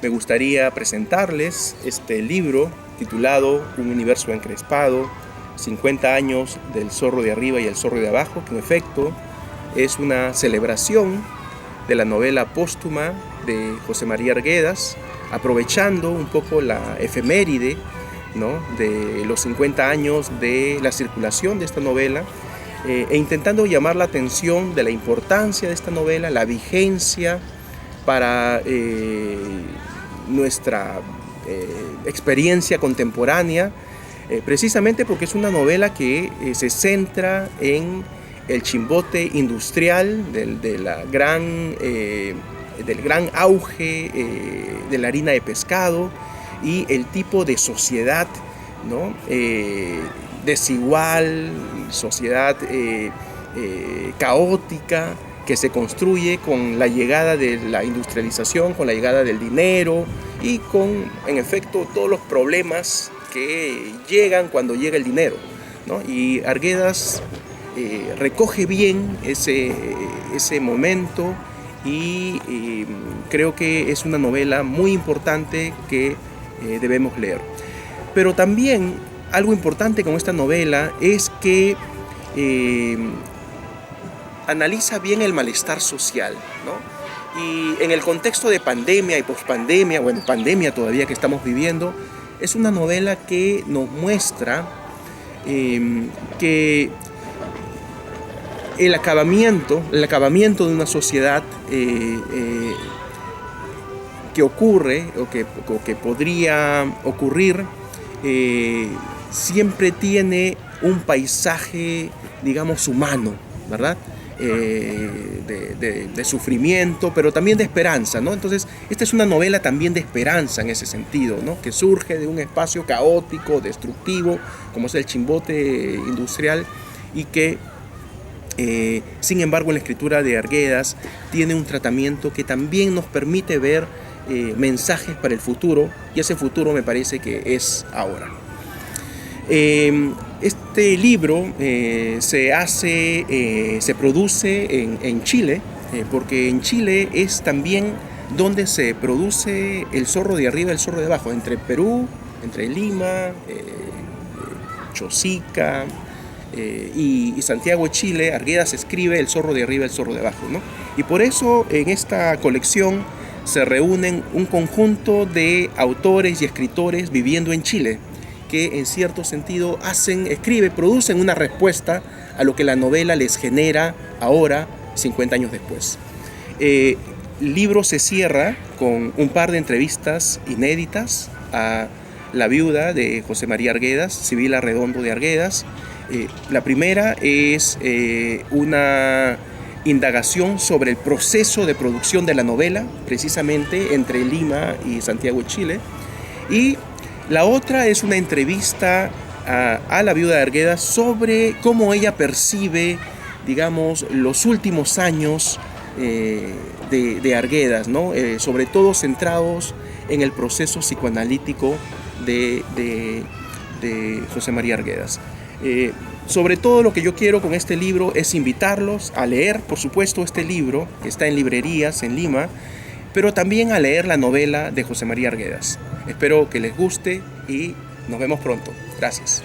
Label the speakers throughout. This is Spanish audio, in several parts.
Speaker 1: me gustaría presentarles este libro titulado Un universo encrespado, 50 años del zorro de arriba y el zorro de abajo, que en efecto es una celebración de la novela póstuma de José María Arguedas, aprovechando un poco la efeméride, ¿no?, de los 50 años de la circulación de esta novela, e intentando llamar la atención de la importancia de esta novela, la vigencia para nuestra experiencia contemporánea, precisamente porque es una novela que se centra en el chimbote industrial del gran auge de la harina de pescado y el tipo de sociedad, ¿no?, desigual, sociedad caótica, que se construye con la llegada de la industrialización, con la llegada del dinero y con, en efecto, todos los problemas que llegan cuando llega el dinero, ¿no? Y Arguedas recoge bien ese momento y creo que es una novela muy importante que debemos leer. Pero también algo importante con esta novela es que analiza bien el malestar social, ¿no? Y en el contexto de pandemia y pospandemia, bueno, pandemia todavía que estamos viviendo, es una novela que nos muestra que el acabamiento de una sociedad que ocurre o que podría ocurrir siempre tiene un paisaje, digamos, humano, ¿verdad? De sufrimiento, pero también de esperanza, ¿no? Entonces, esta es una novela también de esperanza en ese sentido, ¿no?, que surge de un espacio caótico, destructivo, como es el chimbote industrial, y que sin embargo en la escritura de Arguedas tiene un tratamiento que también nos permite ver mensajes para el futuro, y ese futuro me parece que es ahora. Este libro se produce en Chile, porque en Chile es también donde se produce el zorro de arriba y el zorro de abajo, entre Perú, entre Lima, Chosica y Santiago de Chile. Arguedas escribe el zorro de arriba y el zorro de abajo, ¿no? Y por eso en esta colección se reúnen un conjunto de autores y escritores viviendo en Chile, que en cierto sentido producen una respuesta a lo que la novela les genera ahora, 50 años después. El libro se cierra con un par de entrevistas inéditas a la viuda de José María Arguedas, Sibila Redondo de Arguedas. La primera es una indagación sobre el proceso de producción de la novela, precisamente entre Lima y Santiago de Chile. Y la otra es una entrevista a la viuda de Arguedas sobre cómo ella percibe, digamos, los últimos años de Arguedas, ¿no? Sobre todo centrados en el proceso psicoanalítico de José María Arguedas. Sobre todo lo que yo quiero con este libro es invitarlos a leer, por supuesto, este libro que está en librerías en Lima, pero también a leer la novela de José María Arguedas. Espero que les guste y nos vemos pronto. Gracias.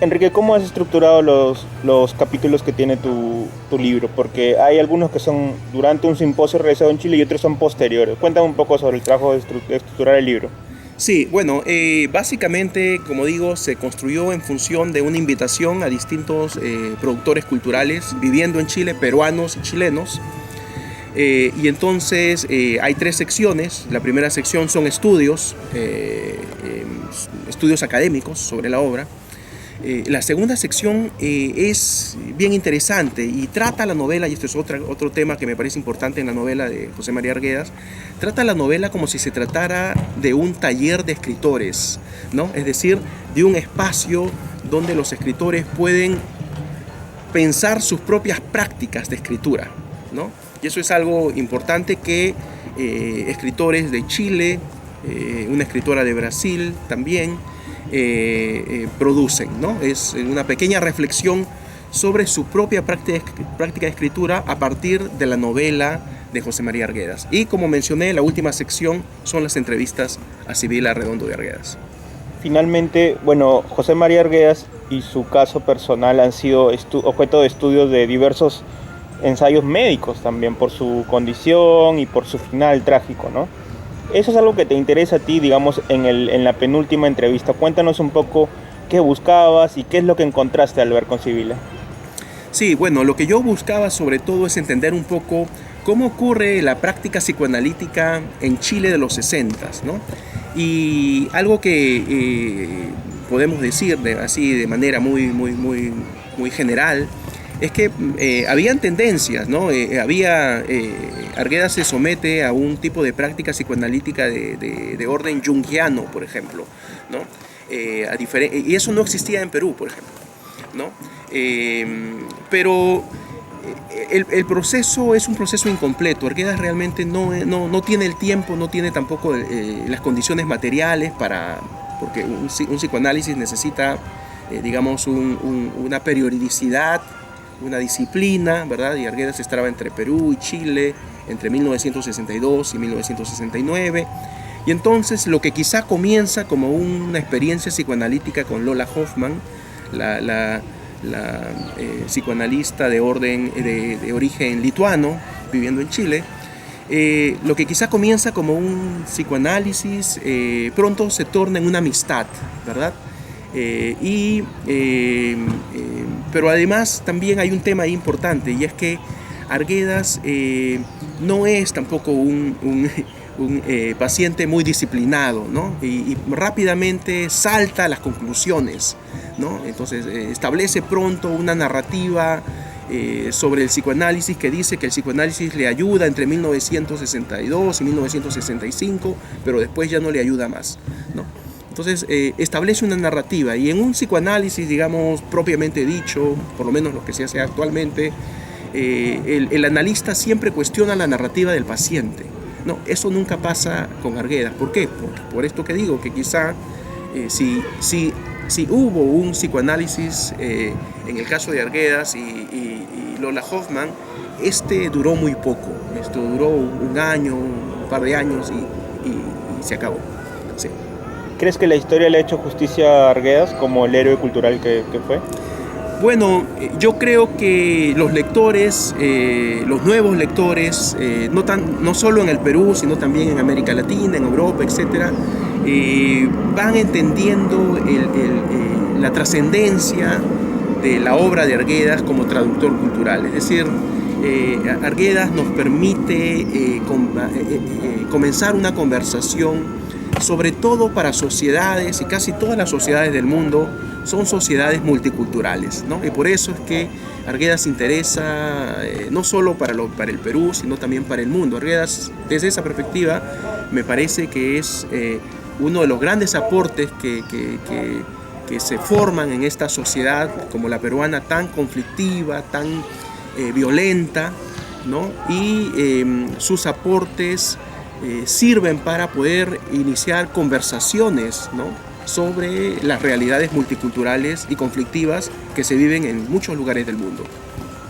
Speaker 2: Enrique, ¿cómo has estructurado los capítulos que tiene tu libro? Porque hay algunos que son durante un simposio realizado en Chile y otros son posteriores. Cuéntame un poco sobre el trabajo de estructurar el libro.
Speaker 1: Sí, bueno, básicamente, como digo, se construyó en función de una invitación a distintos productores culturales viviendo en Chile, peruanos y chilenos. Y entonces hay 3 secciones. La primera sección son estudios académicos sobre la obra. La segunda sección es bien interesante y trata la novela, y esto es otro tema que me parece importante en la novela de José María Arguedas, trata la novela como si se tratara de un taller de escritores, ¿no? Es decir, de un espacio donde los escritores pueden pensar sus propias prácticas de escritura, ¿no? Y eso es algo importante que escritores de Chile, una escritora de Brasil también, producen, ¿no? Es una pequeña reflexión sobre su propia práctica de escritura a partir de la novela de José María Arguedas. Y como mencioné, la última sección son las entrevistas a Sibila Arredondo de Arguedas.
Speaker 2: Finalmente, bueno, José María Arguedas y su caso personal han sido objeto de estudios de diversos ensayos médicos también por su condición y por su final trágico, ¿no? Eso es algo que te interesa a ti, digamos, en la penúltima entrevista. Cuéntanos un poco qué buscabas y qué es lo que encontraste al ver con Sibila.
Speaker 1: Sí, bueno, lo que yo buscaba sobre todo es entender un poco cómo ocurre la práctica psicoanalítica en Chile de los 60s, ¿no? Y algo que podemos decir así de manera muy general es que habían tendencias, ¿no? Arguedas se somete a un tipo de práctica psicoanalítica de orden junguiano, por ejemplo, ¿no? Y eso no existía en Perú, por ejemplo, ¿no? Pero el proceso es un proceso incompleto. Arguedas realmente no tiene el tiempo, no tiene tampoco las condiciones materiales porque un psicoanálisis necesita, digamos, una periodicidad, una disciplina, ¿verdad? Y Arguedas estaba entre Perú y Chile entre 1962 y 1969. Y entonces lo que quizá comienza como una experiencia psicoanalítica con Lola Hoffman, la psicoanalista de origen lituano, viviendo en Chile, lo que quizá comienza como un psicoanálisis, pronto se torna en una amistad, ¿verdad? Pero además también hay un tema importante, y es que Arguedas no es tampoco un paciente muy disciplinado, ¿no? Y rápidamente salta a las conclusiones, ¿no? Entonces establece pronto una narrativa sobre el psicoanálisis que dice que el psicoanálisis le ayuda entre 1962 y 1965, pero después ya no le ayuda más, ¿no? Entonces establece una narrativa, y en un psicoanálisis, digamos, propiamente dicho, por lo menos lo que se hace actualmente, el analista siempre cuestiona la narrativa del paciente. No, eso nunca pasa con Arguedas. ¿Por qué? Por esto que digo, que quizá si hubo un psicoanálisis en el caso de Arguedas y Lola Hoffman, duró muy poco. Esto duró un año, un par de años y se acabó. Sí.
Speaker 2: ¿Crees que la historia le ha hecho justicia a Arguedas como el héroe cultural que fue?
Speaker 1: Bueno, yo creo que los lectores, los nuevos lectores, no solo en el Perú, sino también en América Latina, en Europa, etc., van entendiendo la trascendencia de la obra de Arguedas como traductor cultural. Es decir, Arguedas nos permite comenzar una conversación, sobre todo para sociedades, y casi todas las sociedades del mundo son sociedades multiculturales, ¿no? Y por eso es que Arguedas se interesa no solo para el Perú, sino también para el mundo. Arguedas, desde esa perspectiva, me parece que es uno de los grandes aportes que se forman en esta sociedad como la peruana, tan conflictiva, tan violenta, ¿no? Y sus aportes sirven para poder iniciar conversaciones, ¿no?, sobre las realidades multiculturales y conflictivas que se viven en muchos lugares del mundo.